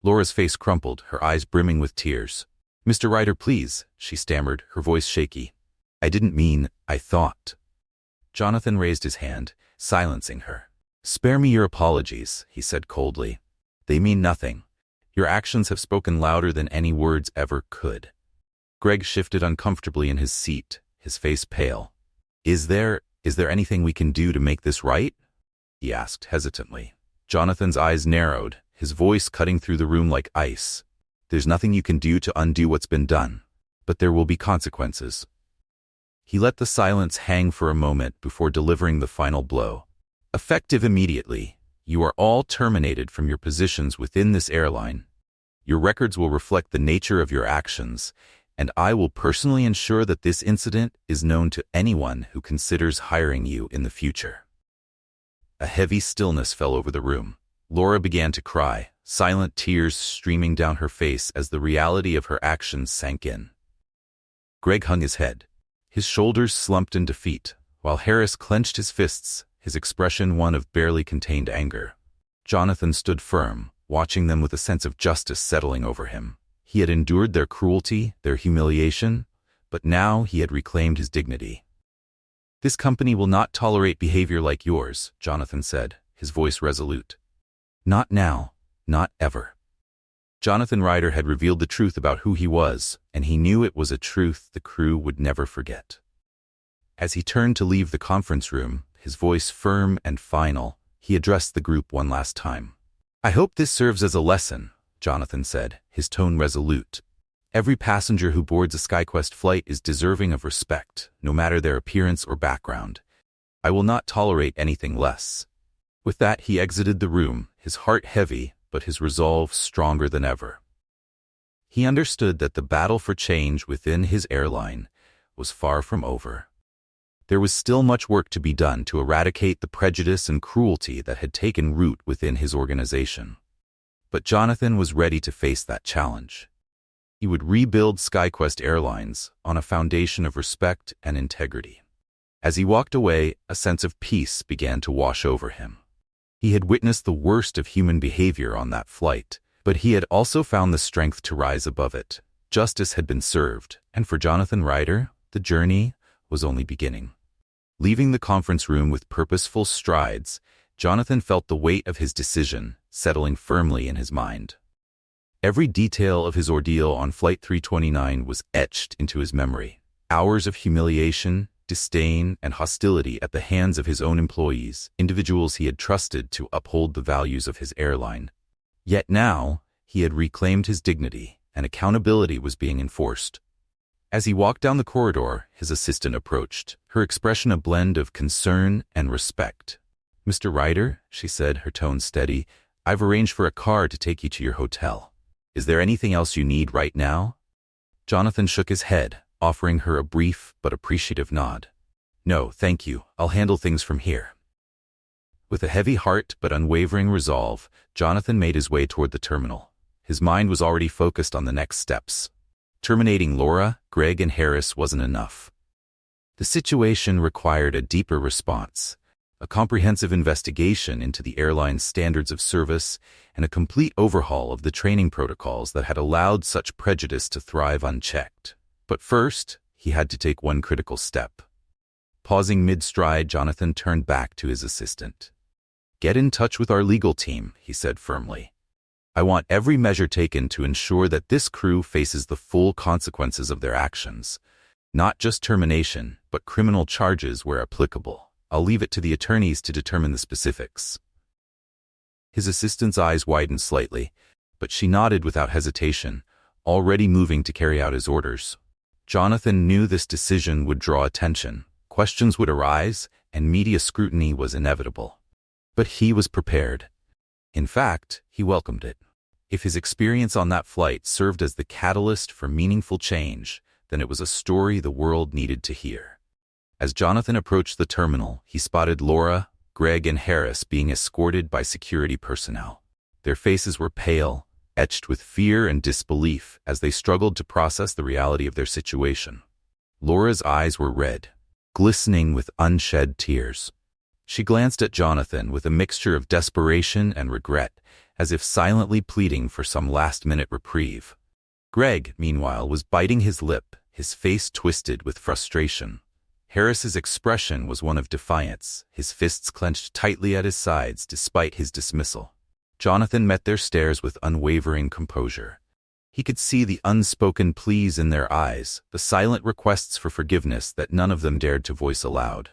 Laura's face crumpled, her eyes brimming with tears. "Mr. Ryder, please," she stammered, her voice shaky. "I didn't mean, I thought." Jonathan raised his hand, silencing her. "Spare me your apologies," he said coldly. "They mean nothing. Your actions have spoken louder than any words ever could." Greg shifted uncomfortably in his seat, his face pale. Is there anything we can do to make this right?" he asked hesitantly. Jonathan's eyes narrowed, his voice cutting through the room like ice. "There's nothing you can do to undo what's been done, but there will be consequences." He let the silence hang for a moment before delivering the final blow. "Effective immediately, you are all terminated from your positions within this airline. Your records will reflect the nature of your actions, and I will personally ensure that this incident is known to anyone who considers hiring you in the future." A heavy stillness fell over the room. Laura began to cry, silent tears streaming down her face as the reality of her actions sank in. Greg hung his head, his shoulders slumped in defeat, while Harris clenched his fists, his expression one of barely contained anger. Jonathan stood firm, watching them with a sense of justice settling over him. He had endured their cruelty, their humiliation, but now he had reclaimed his dignity. "This company will not tolerate behavior like yours," Jonathan said, his voice resolute. "Not now, not ever." Jonathan Ryder had revealed the truth about who he was, and he knew it was a truth the crew would never forget. As he turned to leave the conference room, his voice firm and final, he addressed the group one last time. "I hope this serves as a lesson," Jonathan said, his tone resolute. "Every passenger who boards a SkyQuest flight is deserving of respect, no matter their appearance or background. I will not tolerate anything less." With that, he exited the room, his heart heavy, but his resolve stronger than ever. He understood that the battle for change within his airline was far from over. There was still much work to be done to eradicate the prejudice and cruelty that had taken root within his organization. But Jonathan was ready to face that challenge. He would rebuild SkyQuest Airlines on a foundation of respect and integrity. As he walked away, a sense of peace began to wash over him. He had witnessed the worst of human behavior on that flight, but he had also found the strength to rise above it. Justice had been served, and for Jonathan Ryder, the journey was only beginning. Leaving the conference room with purposeful strides, Jonathan felt the weight of his decision settling firmly in his mind. Every detail of his ordeal on Flight 329 was etched into his memory. Hours of humiliation, disdain, and hostility at the hands of his own employees, individuals he had trusted to uphold the values of his airline. Yet now, he had reclaimed his dignity, and accountability was being enforced. As he walked down the corridor, his assistant approached, her expression a blend of concern and respect. "Mr. Ryder," she said, her tone steady, "I've arranged for a car to take you to your hotel. Is there anything else you need right now?" Jonathan shook his head, offering her a brief but appreciative nod. "No, thank you. I'll handle things from here." With a heavy heart but unwavering resolve, Jonathan made his way toward the terminal. His mind was already focused on the next steps. Terminating Laura, Greg, and Harris wasn't enough. The situation required a deeper response, a comprehensive investigation into the airline's standards of service, and a complete overhaul of the training protocols that had allowed such prejudice to thrive unchecked. But first, he had to take one critical step. Pausing mid-stride, Jonathan turned back to his assistant. "Get in touch with our legal team," he said firmly. "I want every measure taken to ensure that this crew faces the full consequences of their actions. Not just termination, but criminal charges where applicable. I'll leave it to the attorneys to determine the specifics." His assistant's eyes widened slightly, but she nodded without hesitation, already moving to carry out his orders. Jonathan knew this decision would draw attention, questions would arise, and media scrutiny was inevitable. But he was prepared. In fact, he welcomed it. If his experience on that flight served as the catalyst for meaningful change, then it was a story the world needed to hear. As Jonathan approached the terminal, he spotted Laura, Greg, and Harris being escorted by security personnel. Their faces were pale, etched with fear and disbelief as they struggled to process the reality of their situation. Laura's eyes were red, glistening with unshed tears. She glanced at Jonathan with a mixture of desperation and regret, as if silently pleading for some last-minute reprieve. Greg, meanwhile, was biting his lip, his face twisted with frustration. Harris's expression was one of defiance, his fists clenched tightly at his sides despite his dismissal. Jonathan met their stares with unwavering composure. He could see the unspoken pleas in their eyes, the silent requests for forgiveness that none of them dared to voice aloud.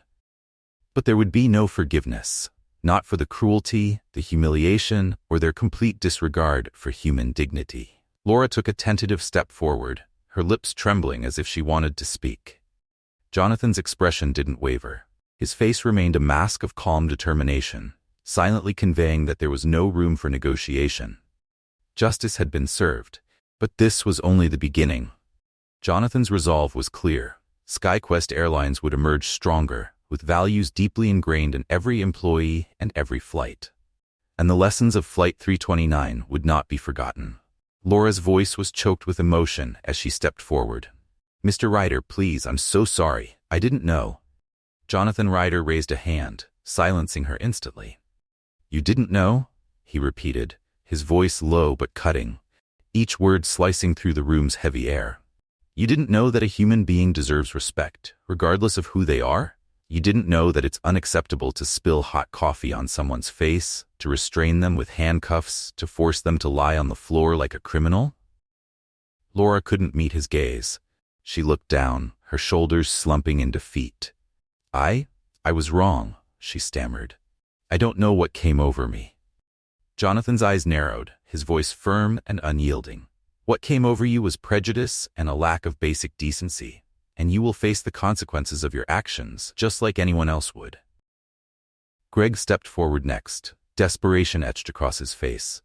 But there would be no forgiveness, not for the cruelty, the humiliation, or their complete disregard for human dignity. Laura took a tentative step forward, her lips trembling as if she wanted to speak. Jonathan's expression didn't waver. His face remained a mask of calm determination, silently conveying that there was no room for negotiation. Justice had been served, but this was only the beginning. Jonathan's resolve was clear. SkyQuest Airlines would emerge stronger, with values deeply ingrained in every employee and every flight. And the lessons of Flight 329 would not be forgotten. Laura's voice was choked with emotion as she stepped forward. "Mr. Ryder, please, I'm so sorry. I didn't know." Jonathan Ryder raised a hand, silencing her instantly. "You didn't know?" he repeated, his voice low but cutting, each word slicing through the room's heavy air. "You didn't know that a human being deserves respect, regardless of who they are? You didn't know that it's unacceptable to spill hot coffee on someone's face, to restrain them with handcuffs, to force them to lie on the floor like a criminal?" Laura couldn't meet his gaze. She looked down, her shoulders slumping in defeat. I was wrong," she stammered. "I don't know what came over me." Jonathan's eyes narrowed, his voice firm and unyielding. "What came over you was prejudice and a lack of basic decency, and you will face the consequences of your actions just like anyone else would." Greg stepped forward next, desperation etched across his face.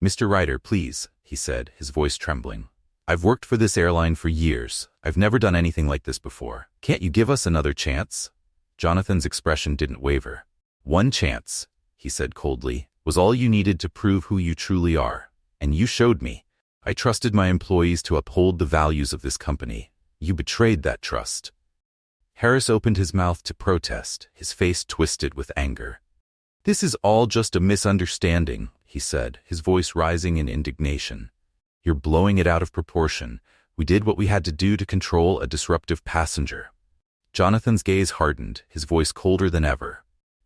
"Mr. Ryder, please," he said, his voice trembling. "I've worked for this airline for years. I've never done anything like this before. Can't you give us another chance?" Jonathan's expression didn't waver. "One chance," he said coldly, "was all you needed to prove who you truly are. And you showed me. I trusted my employees to uphold the values of this company. You betrayed that trust." Harris opened his mouth to protest, his face twisted with anger. "This is all just a misunderstanding," he said, his voice rising in indignation. "You're blowing it out of proportion. We did what we had to do to control a disruptive passenger." Jonathan's gaze hardened, his voice colder than ever.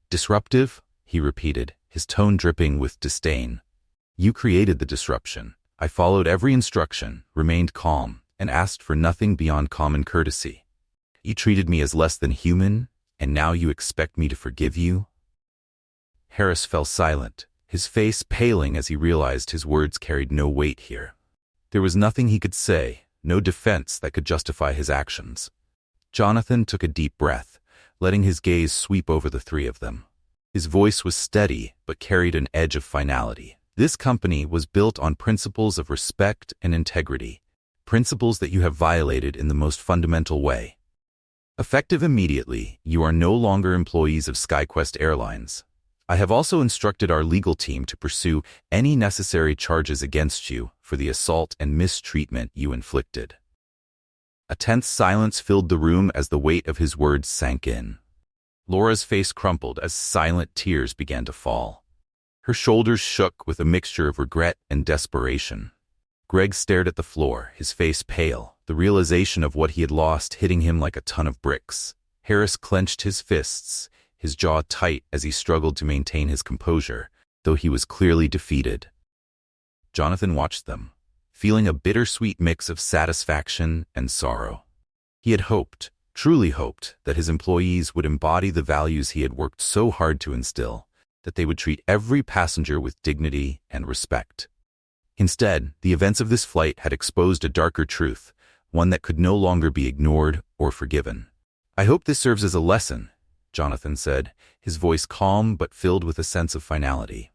"Disruptive?" he repeated, his tone dripping with disdain. "You created the disruption. I followed every instruction, remained calm, and asked for nothing beyond common courtesy. You treated me as less than human, and now you expect me to forgive you? Harris fell silent, his face paling as he realized his words carried no weight here. There was nothing he could say, no defense that could justify his actions. Jonathan took a deep breath, letting his gaze sweep over the three of them. His voice was steady, but carried an edge of finality. This company was built on principles of respect and integrity, principles that you have violated in the most fundamental way. Effective immediately, you are no longer employees of SkyQuest Airlines. I have also instructed our legal team to pursue any necessary charges against you for the assault and mistreatment you inflicted. A tense silence filled the room as the weight of his words sank in. Laura's face crumpled as silent tears began to fall. Her shoulders shook with a mixture of regret and desperation. Greg stared at the floor, his face pale, the realization of what he had lost hitting him like a ton of bricks. Harris clenched his fists, his jaw tight as he struggled to maintain his composure, though he was clearly defeated. Jonathan watched them, feeling a bittersweet mix of satisfaction and sorrow. He had hoped, truly hoped, that his employees would embody the values he had worked so hard to instill, that they would treat every passenger with dignity and respect. Instead, the events of this flight had exposed a darker truth, one that could no longer be ignored or forgiven. I hope this serves as a lesson, Jonathan said, his voice calm but filled with a sense of finality.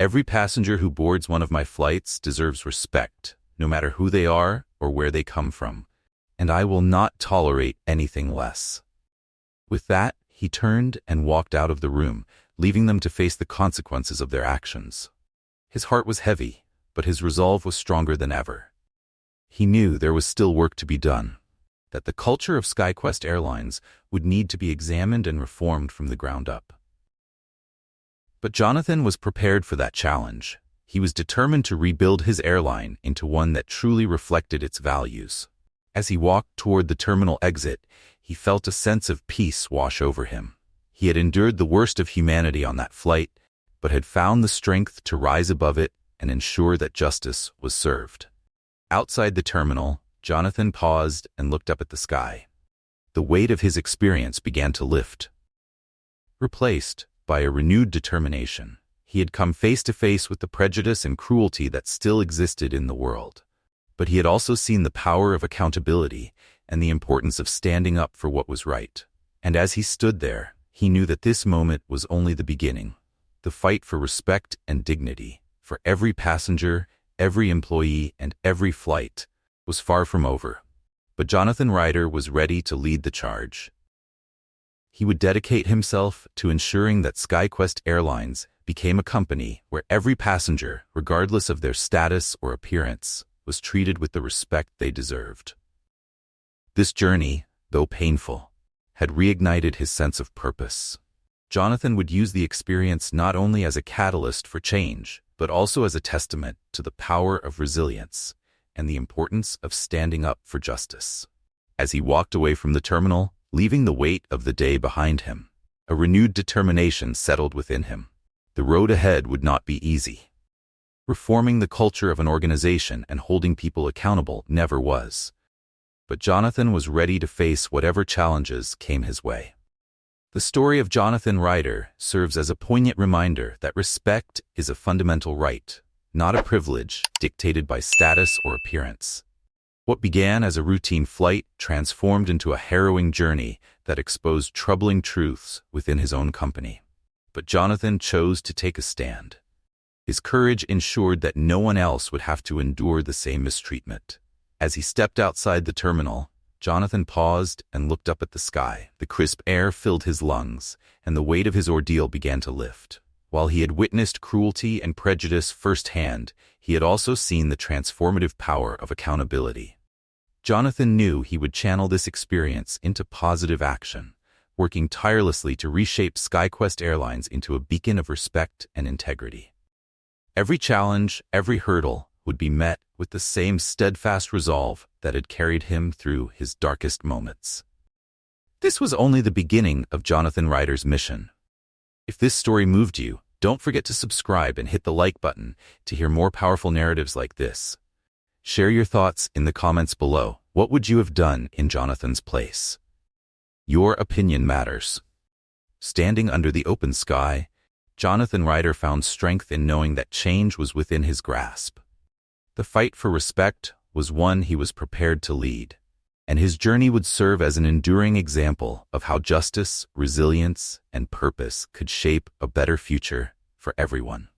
Every passenger who boards one of my flights deserves respect, no matter who they are or where they come from, and I will not tolerate anything less. With that, he turned and walked out of the room, leaving them to face the consequences of their actions. His heart was heavy, but his resolve was stronger than ever. He knew there was still work to be done, that the culture of SkyQuest Airlines would need to be examined and reformed from the ground up. But Jonathan was prepared for that challenge. He was determined to rebuild his airline into one that truly reflected its values. As he walked toward the terminal exit, he felt a sense of peace wash over him. He had endured the worst of humanity on that flight, but had found the strength to rise above it and ensure that justice was served. Outside the terminal, Jonathan paused and looked up at the sky. The weight of his experience began to lift. Replaced by a renewed determination, he had come face to face with the prejudice and cruelty that still existed in the world. But he had also seen the power of accountability and the importance of standing up for what was right. And as he stood there, he knew that this moment was only the beginning. The fight for respect and dignity, for every passenger, every employee, and every flight, was far from over. But Jonathan Ryder was ready to lead the charge. He would dedicate himself to ensuring that SkyQuest Airlines became a company where every passenger, regardless of their status or appearance, was treated with the respect they deserved. This journey, though painful, had reignited his sense of purpose. Jonathan would use the experience not only as a catalyst for change, but also as a testament to the power of resilience and the importance of standing up for justice. As he walked away from the terminal, leaving the weight of the day behind him, a renewed determination settled within him. The road ahead would not be easy. Reforming the culture of an organization and holding people accountable never was. But Jonathan was ready to face whatever challenges came his way. The story of Jonathan Ryder serves as a poignant reminder that respect is a fundamental right, not a privilege dictated by status or appearance. What began as a routine flight transformed into a harrowing journey that exposed troubling truths within his own company. But Jonathan chose to take a stand. His courage ensured that no one else would have to endure the same mistreatment. As he stepped outside the terminal, Jonathan paused and looked up at the sky. The crisp air filled his lungs, and the weight of his ordeal began to lift. While he had witnessed cruelty and prejudice firsthand, he had also seen the transformative power of accountability. Jonathan knew he would channel this experience into positive action, working tirelessly to reshape SkyQuest Airlines into a beacon of respect and integrity. Every challenge, every hurdle, would be met with the same steadfast resolve that had carried him through his darkest moments. This was only the beginning of Jonathan Ryder's mission. If this story moved you, Don't forget to subscribe and hit the like button to hear more powerful narratives like this. Share your thoughts in the comments below. What would you have done in Jonathan's place? Your opinion matters. Standing under the open sky, Jonathan Ryder found strength in knowing that change was within his grasp. The fight for respect was one he was prepared to lead, and his journey would serve as an enduring example of how justice, resilience, and purpose could shape a better future for everyone.